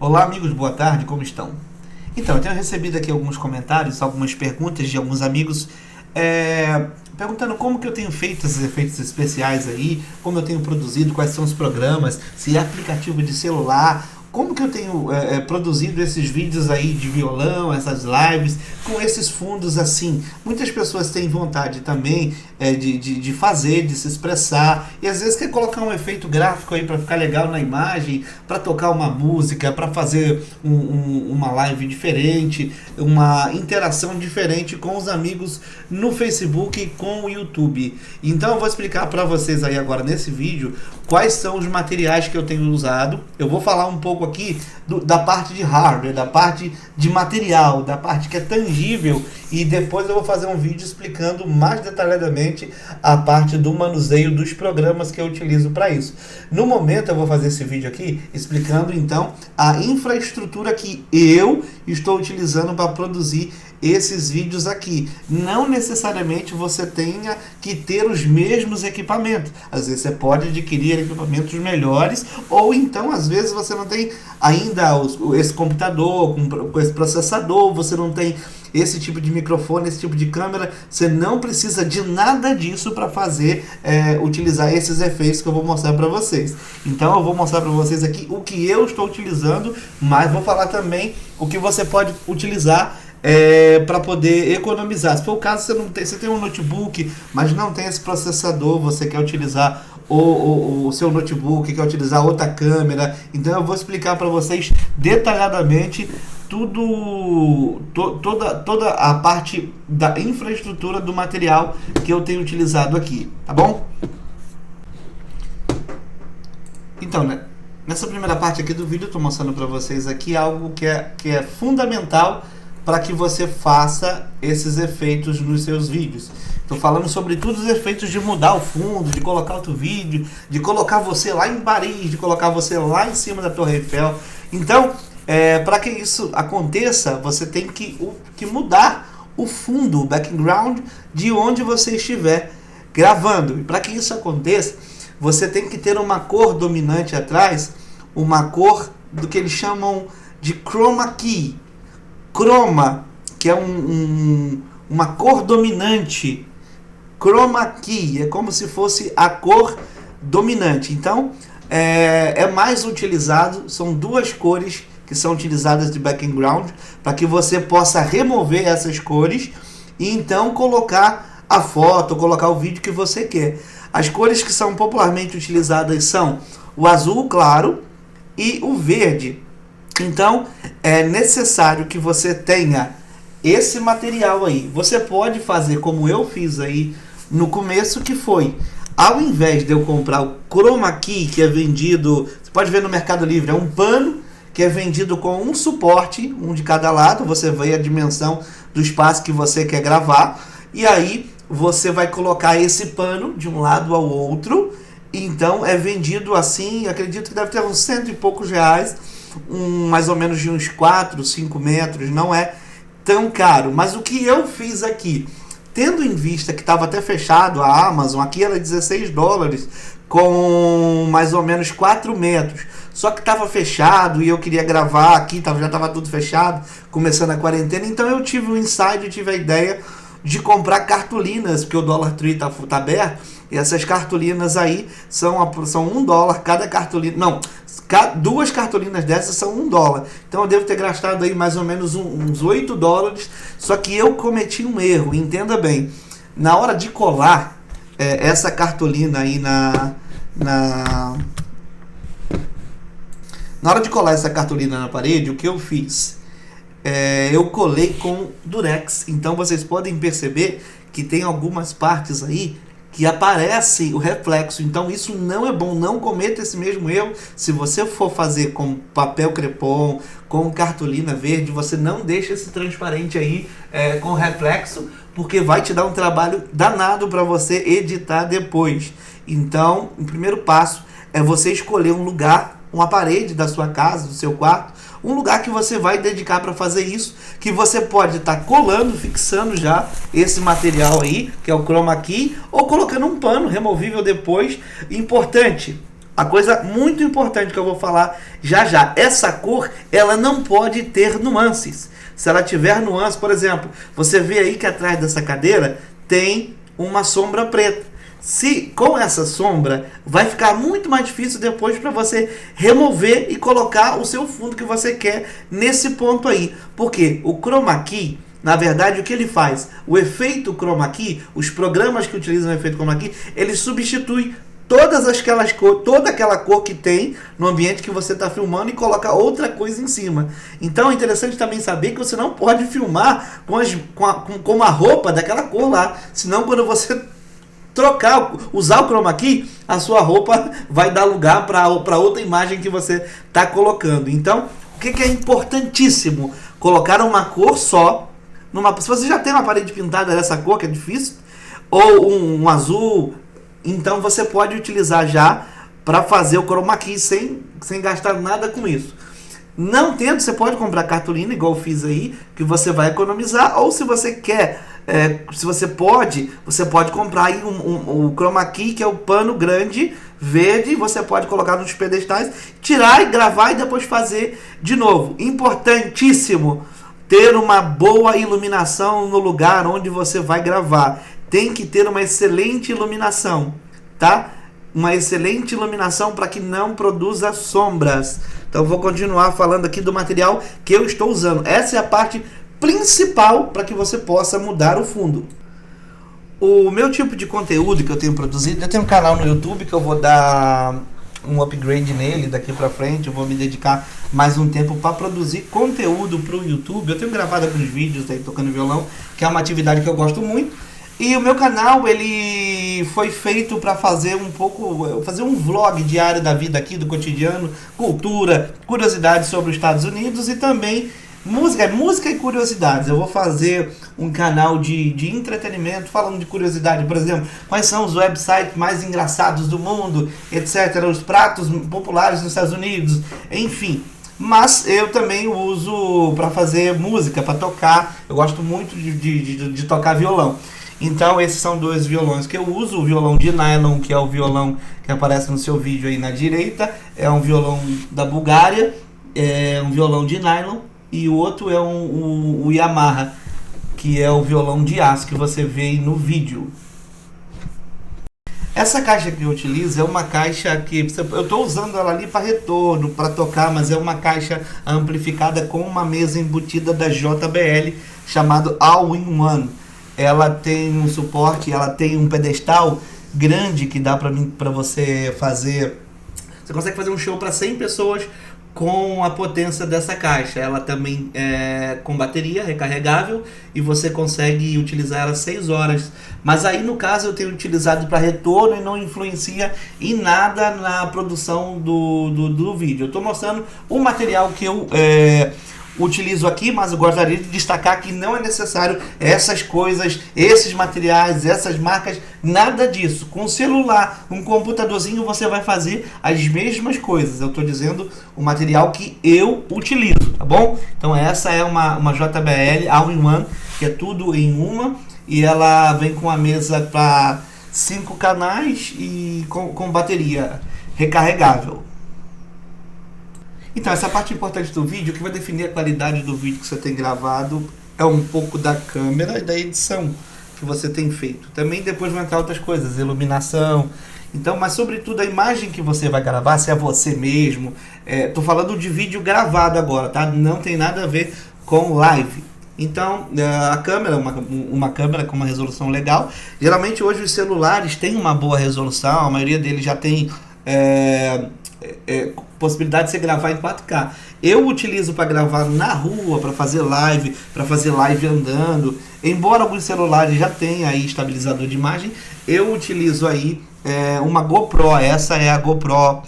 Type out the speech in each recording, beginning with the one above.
Olá amigos, boa tarde, como estão? Então, eu tenho recebido aqui alguns comentários, algumas perguntas de alguns amigos perguntando como que eu tenho feito esses efeitos especiais aí, como eu tenho produzido, quais são os programas, se é aplicativo de celular, como que eu tenho produzido esses vídeos aí de violão, essas lives, com esses fundos assim. Muitas pessoas têm vontade também de fazer, de se expressar, e às vezes quer colocar um efeito gráfico aí para ficar legal na imagem, para tocar uma música, para fazer uma live diferente, uma interação diferente com os amigos no Facebook e com o YouTube. Então eu vou explicar para vocês aí agora nesse vídeo quais são os materiais que eu tenho usado. Eu vou falar um pouco aqui da parte de hardware, da parte de material, da parte que é tangível, e depois eu vou fazer um vídeo explicando mais detalhadamente a parte do manuseio dos programas que eu utilizo para isso. No momento eu vou fazer esse vídeo aqui explicando então a infraestrutura que eu estou utilizando para produzir esses vídeos aqui. Não necessariamente você tenha que ter os mesmos equipamentos. Às vezes você pode adquirir equipamentos melhores, ou então às vezes você não tem ainda esse computador com esse processador, você não tem esse tipo de microfone, esse tipo de câmera. Você não precisa de nada disso para fazer, utilizar esses efeitos que eu vou mostrar para vocês. Então eu vou mostrar para vocês aqui o que eu estou utilizando, mas vou falar também o que você pode utilizar para poder economizar. Se for o caso, você tem um notebook, mas não tem esse processador, você quer utilizar o seu notebook, quer utilizar outra câmera. Então eu vou explicar para vocês detalhadamente toda a parte da infraestrutura do material que eu tenho utilizado aqui, tá bom? Então, né, nessa primeira parte aqui do vídeo eu estou mostrando para vocês aqui algo que é fundamental para que você faça esses efeitos nos seus vídeos. Estou falando sobre todos os efeitos de mudar o fundo, de colocar outro vídeo, de colocar você lá em Paris, de colocar você lá em cima da Torre Eiffel. Então, para que isso aconteça, você tem que mudar o fundo, o background de onde você estiver gravando. E para que isso aconteça, você tem que ter uma cor dominante atrás, uma cor do que eles chamam de chroma key. Chroma, que é uma cor dominante. Chroma key é como se fosse a cor dominante. Então, é mais utilizado, são duas cores que são utilizadas de background, para que você possa remover essas cores e então colocar a foto, colocar o vídeo que você quer. As cores que são popularmente utilizadas são o azul claro e o verde. Então, é necessário que você tenha esse material aí. Você pode fazer como eu fiz aí no começo, que foi, ao invés de eu comprar o chroma key, que é vendido, você pode ver no Mercado Livre, é um pano que é vendido com um suporte, um de cada lado, você vê a dimensão do espaço que você quer gravar, e aí você vai colocar esse pano de um lado ao outro. Então é vendido assim, acredito que deve ter uns R$100 e poucos, mais ou menos de uns 4, 5 metros, não é tão caro. Mas o que eu fiz aqui, tendo em vista que estava até fechado a Amazon, aqui era $16, com mais ou menos 4 metros, só que estava fechado e eu queria gravar aqui, já estava tudo fechado, começando a quarentena. Então eu tive um insight, eu tive a ideia de comprar cartolinas, porque o Dollar Tree tá aberto, e essas cartolinas aí são $1 cada cartolina. Não, duas cartolinas dessas são $1. Então eu devo ter gastado aí mais ou menos uns $8. Só que eu cometi um erro, entenda bem. Na hora de colar essa cartolina aí na hora de colar essa cartolina na parede, o que eu fiz? Eu colei com durex. Então vocês podem perceber que tem algumas partes aí que aparece o reflexo. Então isso não é bom, não cometa esse mesmo erro. Se você for fazer com papel crepom, com cartolina verde, você não deixa esse transparente aí com reflexo, porque vai te dar um trabalho danado para você editar depois. Então o primeiro passo é você escolher um lugar, uma parede da sua casa, do seu quarto, um lugar que você vai dedicar para fazer isso, que você pode estar colando, fixando já esse material aí, que é o chroma key, ou colocando um pano removível depois. Importante, A coisa muito importante que eu vou falar já já, essa cor, ela não pode ter nuances. Se ela tiver nuance, por exemplo, você vê aí que atrás dessa cadeira tem uma sombra preta. Se com essa sombra, vai ficar muito mais difícil depois para você remover e colocar o seu fundo que você quer nesse ponto aí. Porque o chroma key, na verdade, o que ele faz? O efeito chroma key, os programas que utilizam o efeito chroma key, ele substitui toda aquela cor que tem no ambiente que você está filmando e coloca outra coisa em cima. Então é interessante também saber que você não pode filmar com uma roupa daquela cor lá. Senão quando você usar o chroma key, a sua roupa vai dar lugar para outra imagem que você está colocando. Então, o que é importantíssimo? Colocar uma cor só. Se você já tem uma parede pintada dessa cor, que é difícil, ou um azul, então você pode utilizar já para fazer o chroma key sem gastar nada com isso. Não tendo, você pode comprar cartolina, igual eu fiz aí, que você vai economizar, ou se você quer, você pode comprar aí o chroma key, que é o pano grande, verde, você pode colocar nos pedestais, tirar e gravar e depois fazer de novo. Importantíssimo ter uma boa iluminação no lugar onde você vai gravar. Tem que ter uma excelente iluminação, tá? Uma excelente iluminação para que não produza sombras. Então eu vou continuar falando aqui do material que eu estou usando. Essa é a parte principal para que você possa mudar o fundo. O meu tipo de conteúdo que eu tenho produzido, eu tenho um canal no YouTube que eu vou dar um upgrade nele daqui para frente. Eu vou me dedicar mais um tempo para produzir conteúdo para o YouTube. Eu tenho gravado alguns vídeos aí tocando violão, que é uma atividade que eu gosto muito. E o meu canal, ele foi feito para fazer um vlog diário da vida aqui, do cotidiano, cultura, curiosidades sobre os Estados Unidos e também música e curiosidades. Eu vou fazer um canal de entretenimento falando de curiosidade, por exemplo, quais são os websites mais engraçados do mundo, etc., os pratos populares nos Estados Unidos, enfim. Mas eu também uso para fazer música, para tocar. Eu gosto muito de tocar violão. Então esses são dois violões que eu uso. O violão de nylon, que é o violão que aparece no seu vídeo aí na direita, é um violão da Bulgária, é um violão de nylon. E o outro é o Yamaha, que é o violão de aço que você vê aí no vídeo. Essa caixa que eu utilizo é uma caixa que eu estou usando ela ali para retorno, para tocar, mas é uma caixa amplificada com uma mesa embutida da JBL, chamado All-in-One. Ela tem um suporte, ela tem um pedestal grande que dá para você fazer. Você consegue fazer um show para 100 pessoas com a potência dessa caixa. Ela também é com bateria recarregável e você consegue utilizar ela 6 horas. Mas aí no caso eu tenho utilizado para retorno e não influencia em nada na produção do vídeo. Eu estou mostrando o material que eu utilizo aqui, mas eu gostaria de destacar que não é necessário essas coisas, esses materiais, essas marcas, nada disso. Com o celular, um computadorzinho, você vai fazer as mesmas coisas. Eu estou dizendo o material que eu utilizo, tá bom? Então essa é uma JBL All-in-One, que é tudo em uma, e ela vem com a mesa para 5 canais e com bateria recarregável. Então, essa parte importante do vídeo, que vai definir a qualidade do vídeo que você tem gravado, é um pouco da câmera e da edição que você tem feito. Também depois vão entrar outras coisas, iluminação. Então, mas sobretudo a imagem que você vai gravar, se é você mesmo. Tô falando de vídeo gravado agora, tá? Não tem nada a ver com live. Então, a câmera, uma câmera com uma resolução legal. Geralmente hoje os celulares têm uma boa resolução, a maioria deles já tem possibilidade de você gravar em 4K. Eu utilizo para gravar na rua, para fazer live andando. Embora alguns celulares já tenham aí estabilizador de imagem, eu utilizo aí uma GoPro. Essa é a GoPro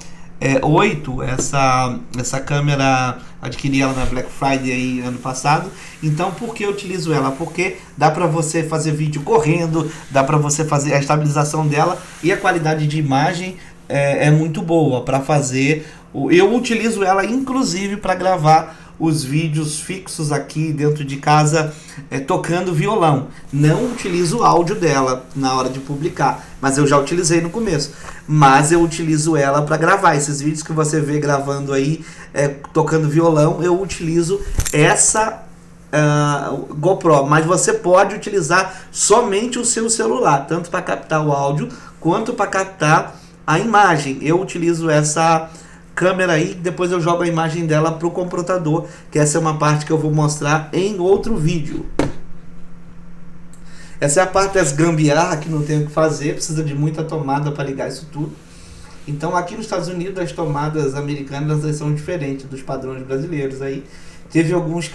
8. Essa câmera, adquiri ela na Black Friday aí ano passado. Então, por que eu utilizo ela? Porque dá para você fazer vídeo correndo, dá para você fazer a estabilização dela e a qualidade de imagem é muito boa para fazer. Eu utilizo ela inclusive para gravar os vídeos fixos aqui dentro de casa tocando violão. Não utilizo o áudio dela na hora de publicar, mas eu já utilizei no começo. Mas eu utilizo ela para gravar. Esses vídeos que você vê gravando aí, tocando violão, eu utilizo essa GoPro. Mas você pode utilizar somente o seu celular, tanto para captar o áudio quanto para captar a imagem. Eu utilizo essa câmera aí, depois eu jogo a imagem dela para o computador, que essa é uma parte que eu vou mostrar em outro vídeo. Essa é a parte das gambiarra que não tem o que fazer, precisa de muita tomada para ligar isso tudo. Então aqui nos Estados Unidos as tomadas americanas são diferentes dos padrões brasileiros aí. Teve alguns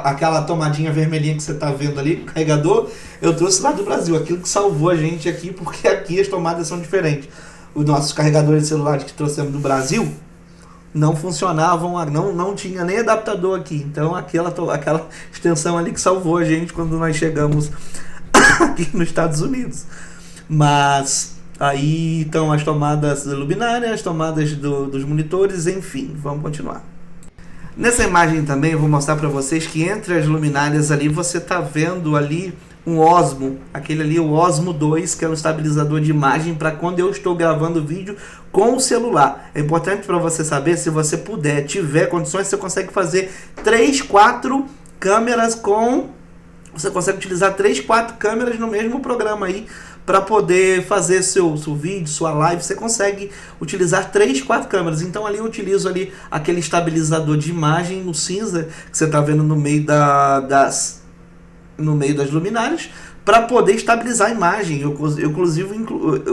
aquela tomadinha vermelhinha que você está vendo ali, o carregador, eu trouxe lá do Brasil, aquilo que salvou a gente aqui, porque aqui as tomadas são diferentes. Os nossos carregadores de celulares que trouxemos do Brasil não funcionavam, não tinha nem adaptador aqui. Então aquela extensão ali que salvou a gente quando nós chegamos aqui nos Estados Unidos. Mas aí estão as tomadas luminárias, as tomadas dos monitores, enfim, vamos continuar. Nessa imagem também eu vou mostrar para vocês que entre as luminárias ali você está vendo ali um Osmo, aquele ali, o Osmo 2, que é um estabilizador de imagem para quando eu estou gravando vídeo com o celular. É importante para você saber, se você puder, tiver condições, você consegue fazer 3, 4 câmeras com... Você consegue utilizar 3, 4 câmeras no mesmo programa aí para poder fazer seu vídeo, sua live. Você consegue utilizar 3, 4 câmeras. Então ali eu utilizo ali aquele estabilizador de imagem no cinza que você está vendo no meio das luminárias, para poder estabilizar a imagem. Eu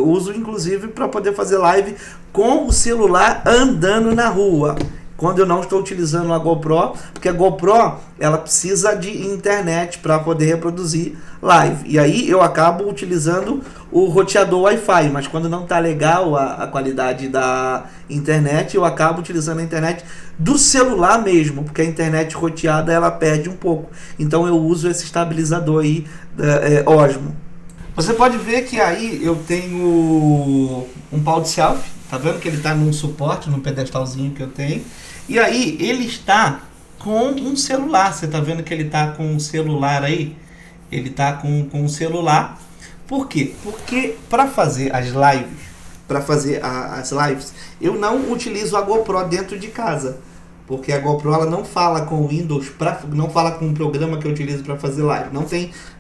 uso inclusive para poder fazer live com o celular andando na rua, quando eu não estou utilizando a GoPro, porque a GoPro ela precisa de internet para poder reproduzir live, e aí eu acabo utilizando o roteador Wi-Fi, mas quando não está legal a qualidade da internet, eu acabo utilizando a internet do celular mesmo, porque a internet roteada ela perde um pouco. Então eu uso esse estabilizador aí, Osmo. Você pode ver que aí eu tenho um pau de selfie, tá vendo que ele está num suporte, num pedestalzinho que eu tenho, e aí ele está com um celular. Você tá vendo que ele está com um celular aí? Ele está com um celular. Por quê? Porque para fazer as lives, eu não utilizo a GoPro dentro de casa, porque a GoPro ela não fala com o Windows, não fala com o programa que eu utilizo para fazer live.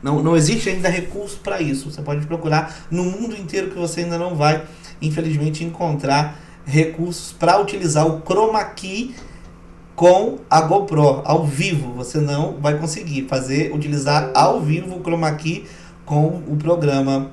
Não existe ainda recurso para isso. Você pode procurar no mundo inteiro que você ainda não vai, infelizmente, encontrar recursos para utilizar o Chroma Key com a GoPro ao vivo. Você não vai conseguir utilizar ao vivo o Chroma Key com o programa.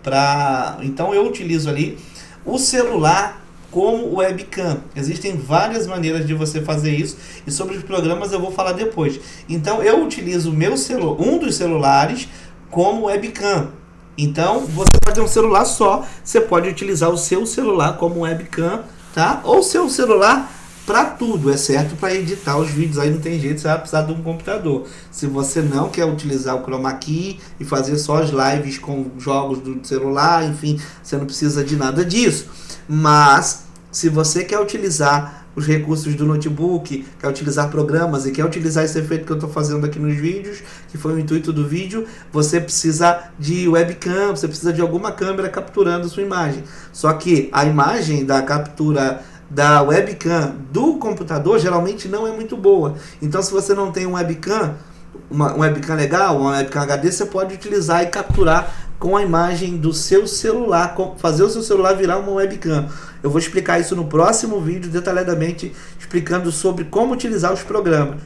Então eu utilizo ali o celular como webcam. Existem várias maneiras de você fazer isso, e sobre os programas eu vou falar depois. Então eu utilizo um dos celulares como webcam. Então você pode ter um celular só, você pode utilizar o seu celular como webcam, tá? Ou seu celular para tudo, exceto para editar os vídeos. Aí não tem jeito, você vai precisar de um computador. Se você não quer utilizar o Chroma Key e fazer só as lives com jogos do celular, enfim, você não precisa de nada disso. Mas se você quer utilizar os recursos do notebook, quer utilizar programas e quer utilizar esse efeito que eu estou fazendo aqui nos vídeos, que foi o intuito do vídeo, você precisa de webcam, você precisa de alguma câmera capturando sua imagem. Só que a imagem da captura da webcam do computador geralmente não é muito boa. Então se você não tem um webcam legal, uma webcam HD, você pode utilizar e capturar com a imagem do seu celular, fazer o seu celular virar uma webcam. Eu vou explicar isso no próximo vídeo detalhadamente, explicando sobre como utilizar os programas.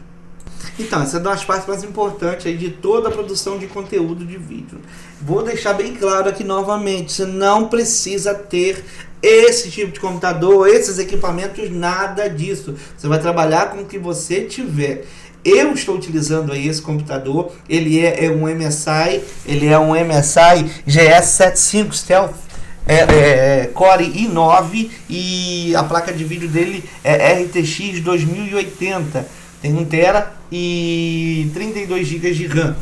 Então, essa é uma das partes mais importantes aí de toda a produção de conteúdo de vídeo. Vou deixar bem claro aqui novamente, você não precisa ter esse tipo de computador, esses equipamentos, nada disso. Você vai trabalhar com o que você tiver. Eu estou utilizando aí esse computador, ele é um MSI, GS75 Stealth, Core i9, e a placa de vídeo dele é RTX 2080, tem 1 TB e 32 GB de RAM.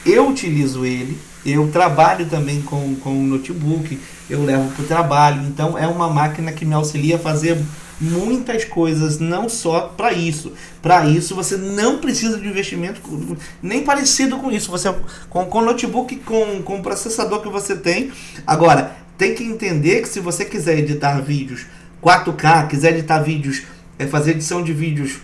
Eu utilizo ele, eu trabalho também com notebook, eu levo para o trabalho, então é uma máquina que me auxilia a fazer muitas coisas, não só para isso. Para isso você não precisa de investimento nem parecido com isso. Você com o notebook, com o processador que você tem. Agora, tem que entender que se você quiser editar vídeos 4K, quiser editar vídeos, fazer edição de vídeos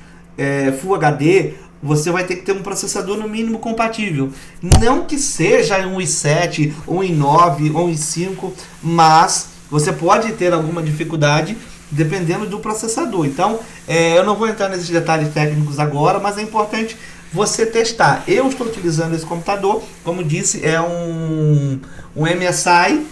Full HD, você vai ter que ter um processador no mínimo compatível. Não que seja um i7, um i9 ou um i5, mas você pode ter alguma dificuldade dependendo do processador. Então, eu não vou entrar nesses detalhes técnicos agora, mas é importante você testar. Eu estou utilizando esse computador, como disse, é um MSI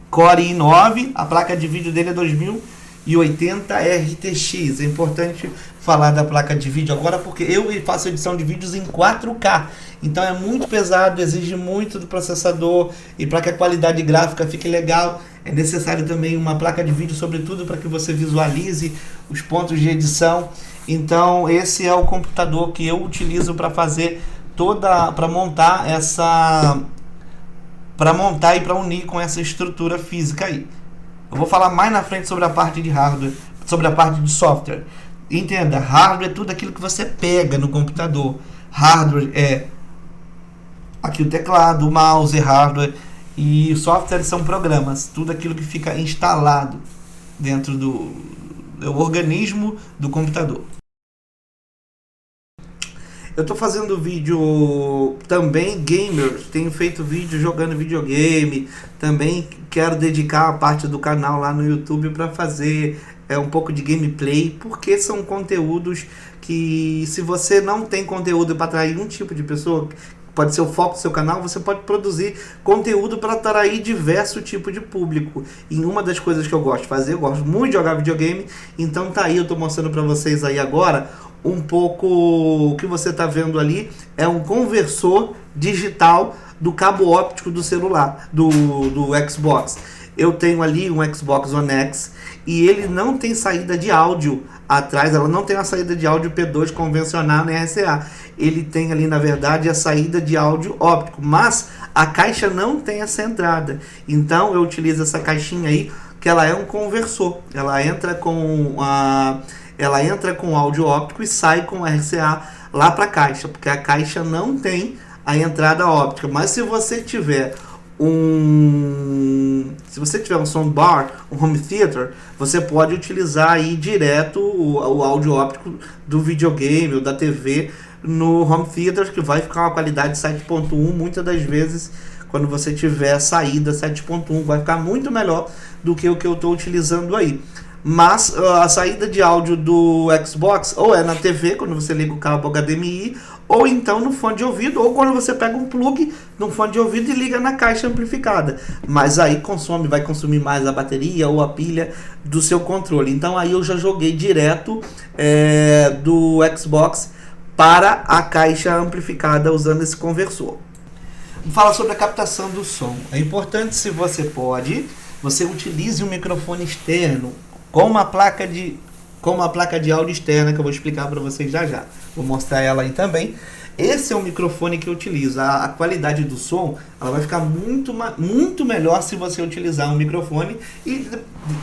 Core i9, a placa de vídeo dele é 2080 RTX. É importante falar da placa de vídeo agora porque eu faço edição de vídeos em 4K, então é muito pesado, exige muito do processador, e para que a qualidade gráfica fique legal é necessário também uma placa de vídeo, sobretudo para que você visualize os pontos de edição. Então esse é o computador que eu utilizo para fazer para montar e para unir com essa estrutura física aí. Eu vou falar mais na frente sobre a parte de hardware, sobre a parte de software. Entenda, hardware é tudo aquilo que você pega no computador. Hardware é aqui o teclado, o mouse, hardware, e software são programas, tudo aquilo que fica instalado dentro do organismo do computador. Eu estou fazendo vídeo também gamer, tenho feito vídeo jogando videogame, também quero dedicar a parte do canal lá no YouTube para fazer um pouco de gameplay, porque são conteúdos que, se você não tem conteúdo para atrair um tipo de pessoa, pode ser o foco do seu canal, você pode produzir conteúdo para atrair diversos tipos de público. E uma das coisas que eu gosto de fazer, eu gosto muito de jogar videogame, então tá aí, eu estou mostrando para vocês aí agora um pouco. O que você está vendo ali é um conversor digital do cabo óptico do celular, do Xbox. Eu tenho ali um Xbox One X e ele não tem saída de áudio atrás, ela não tem uma saída de áudio P2 convencional nem RCA. Ele tem ali, na verdade, a saída de áudio óptico, mas a caixa não tem essa entrada. Então eu utilizo essa caixinha aí, que ela é um conversor. Ela entra com áudio óptico e sai com RCA lá para a caixa, porque a caixa não tem a entrada óptica. Mas se você tiver um soundbar, um home theater, você pode utilizar aí direto o áudio óptico do videogame ou da TV no home theater, que vai ficar uma qualidade 7.1. Muitas das vezes, quando você tiver saída 7.1, vai ficar muito melhor do que o que eu estou utilizando aí. Mas a saída de áudio do Xbox ou é na TV, quando você liga o cabo HDMI, ou então no fone de ouvido, ou quando você pega um plug no fone de ouvido e liga na caixa amplificada. Mas aí vai consumir mais a bateria ou a pilha do seu controle. Então aí eu já joguei direto do Xbox para a caixa amplificada usando esse conversor. Vamos falar sobre a captação do som. É importante, se você pode, você utilize um microfone externo com uma placa de áudio externa, que eu vou explicar para vocês já. Vou mostrar ela aí também. Esse é o microfone que eu utilizo. A qualidade do som, ela vai ficar muito melhor se você utilizar um microfone e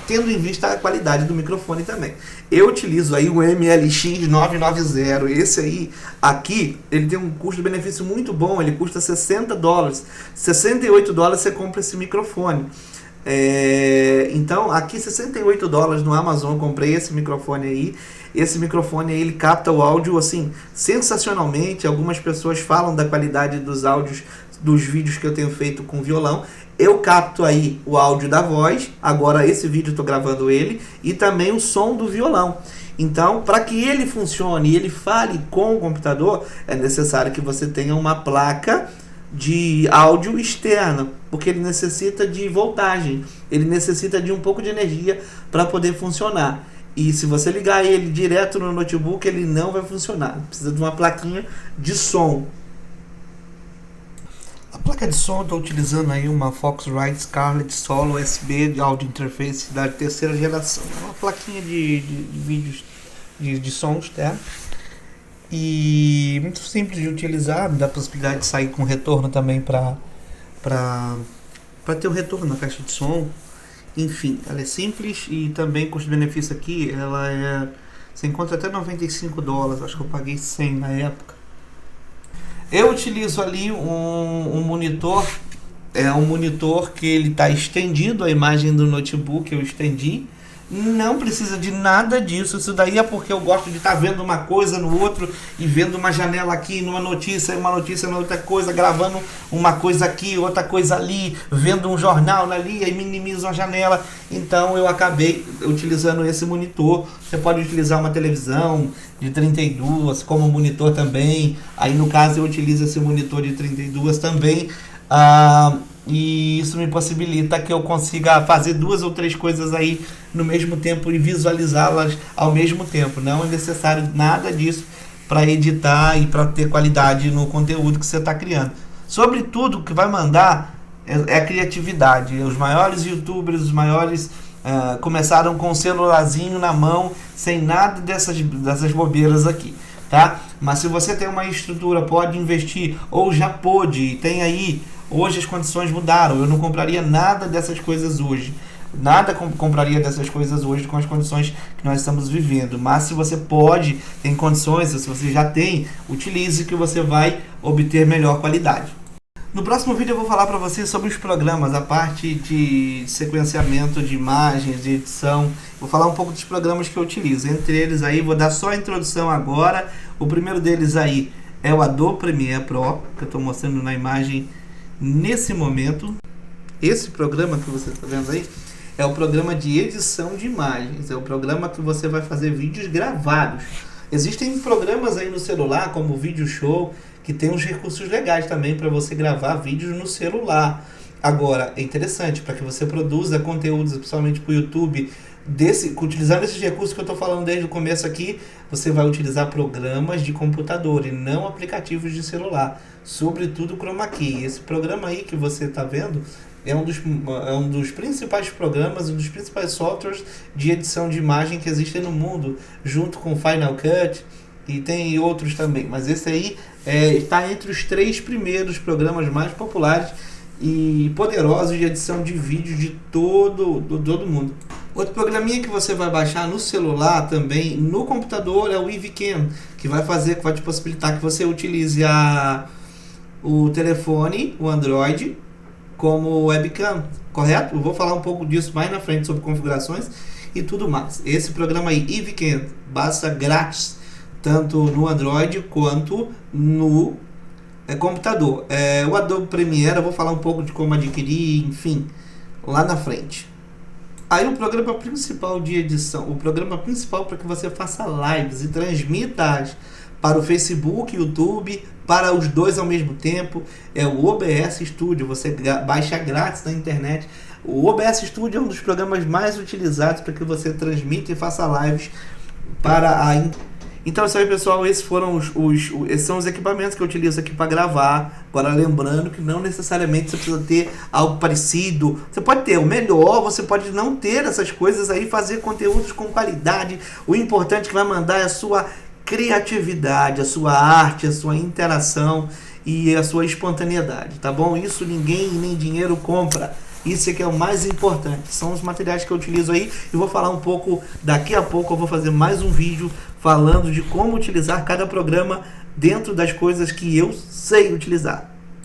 tendo em vista a qualidade do microfone também. Eu utilizo aí o MLX 990. Esse aí, aqui, ele tem um custo-benefício muito bom. Ele custa $60. $68 você compra esse microfone. Então aqui $68 no Amazon, eu comprei esse microfone aí. Esse microfone aí, ele capta o áudio assim sensacionalmente. Algumas pessoas falam da qualidade dos áudios dos vídeos que eu tenho feito com violão. Eu capto aí o áudio da voz. Agora esse vídeo eu estou gravando ele, e também o som do violão. Então, para que ele funcione e ele fale com o computador, é necessário que você tenha uma placa de áudio externa, porque ele necessita de voltagem, ele necessita de um pouco de energia para poder funcionar. E se você ligar ele direto no notebook, ele não vai funcionar. Precisa de uma plaquinha de som. A placa de som, eu estou utilizando aí uma Focusrite Scarlett Solo USB de audio interface da terceira geração. É uma plaquinha de vídeos de som externo. E muito simples de utilizar, dá a possibilidade de sair com retorno também para ter o retorno na caixa de som. Enfim, ela é simples e também custo-benefício aqui, você encontra até $95, acho que eu paguei 100 na época. Eu utilizo ali um monitor, é um monitor que ele está estendido, a imagem do notebook eu estendi. Não precisa de nada disso. Isso daí é porque eu gosto de estar vendo uma coisa no outro e vendo uma janela aqui, numa notícia, uma notícia na outra coisa, gravando uma coisa aqui, outra coisa ali, vendo um jornal ali, aí minimizo a janela. Então eu acabei utilizando esse monitor. Você pode utilizar uma televisão de 32 como monitor também. Aí no caso eu utilizo esse monitor de 32 também. E isso me possibilita que eu consiga fazer 2 ou 3 coisas aí no mesmo tempo e visualizá-las ao mesmo tempo. Não é necessário nada disso para editar e para ter qualidade no conteúdo que você está criando. Sobretudo, o que vai mandar é a criatividade. Os maiores youtubers, os maiores começaram com um celularzinho na mão, sem nada dessas bobeiras aqui, tá? Mas se você tem uma estrutura, pode investir, ou já pôde, tem aí. Hoje as condições mudaram, eu não compraria nada dessas coisas hoje. Nada compraria dessas coisas hoje com as condições que nós estamos vivendo. Mas se você pode, tem condições, se você já tem, utilize que você vai obter melhor qualidade. No próximo vídeo eu vou falar para você sobre os programas, a parte de sequenciamento de imagens, de edição. Vou falar um pouco dos programas que eu utilizo. Entre eles aí, vou dar só a introdução agora. O primeiro deles aí é o Adobe Premiere Pro, que eu estou mostrando na imagem nesse momento. Esse programa que você está vendo aí é o programa de edição de imagens, é o programa que você vai fazer vídeos gravados. Existem programas aí no celular, como o Video Show, que tem uns recursos legais também para você gravar vídeos no celular. Agora, é interessante, para que você produza conteúdos, principalmente para o YouTube, utilizando esses recursos que eu estou falando desde o começo aqui, você vai utilizar programas de computador e não aplicativos de celular, sobretudo o Chroma Key. Esse programa aí que você está vendo é um dos principais programas, um dos principais softwares de edição de imagem que existem no mundo, junto com o Final Cut, e tem outros também, mas esse aí está entre os 3 primeiros programas mais populares e poderosos de edição de vídeo de todo mundo. Outro programinha que você vai baixar no celular também, no computador, é o EasyCam, que vai te possibilitar que você utilize o telefone, o Android, como webcam, correto? Eu vou falar um pouco disso mais na frente sobre configurações e tudo mais. Esse programa aí, EasyCam, basta grátis, tanto no Android quanto no computador. O Adobe Premiere, eu vou falar um pouco de como adquirir, enfim, lá na frente. Aí o programa principal de edição, o programa principal para que você faça lives e transmita para o Facebook, YouTube, para os dois ao mesmo tempo, é o OBS Studio. Você baixa grátis na internet. O OBS Studio é um dos programas mais utilizados para que você transmita e faça lives para a internet. Então é isso aí, pessoal, esses são os equipamentos que eu utilizo aqui para gravar. Agora lembrando que não necessariamente você precisa ter algo parecido. Você pode ter o melhor, você pode não ter essas coisas aí, fazer conteúdos com qualidade. O importante que vai mandar é a sua criatividade, a sua arte, a sua interação e a sua espontaneidade, tá bom? Isso ninguém nem dinheiro compra. Isso é que é o mais importante. São os materiais que eu utilizo aí. E vou falar um pouco, daqui a pouco eu vou fazer mais um vídeo falando de como utilizar cada programa dentro das coisas que eu sei utilizar.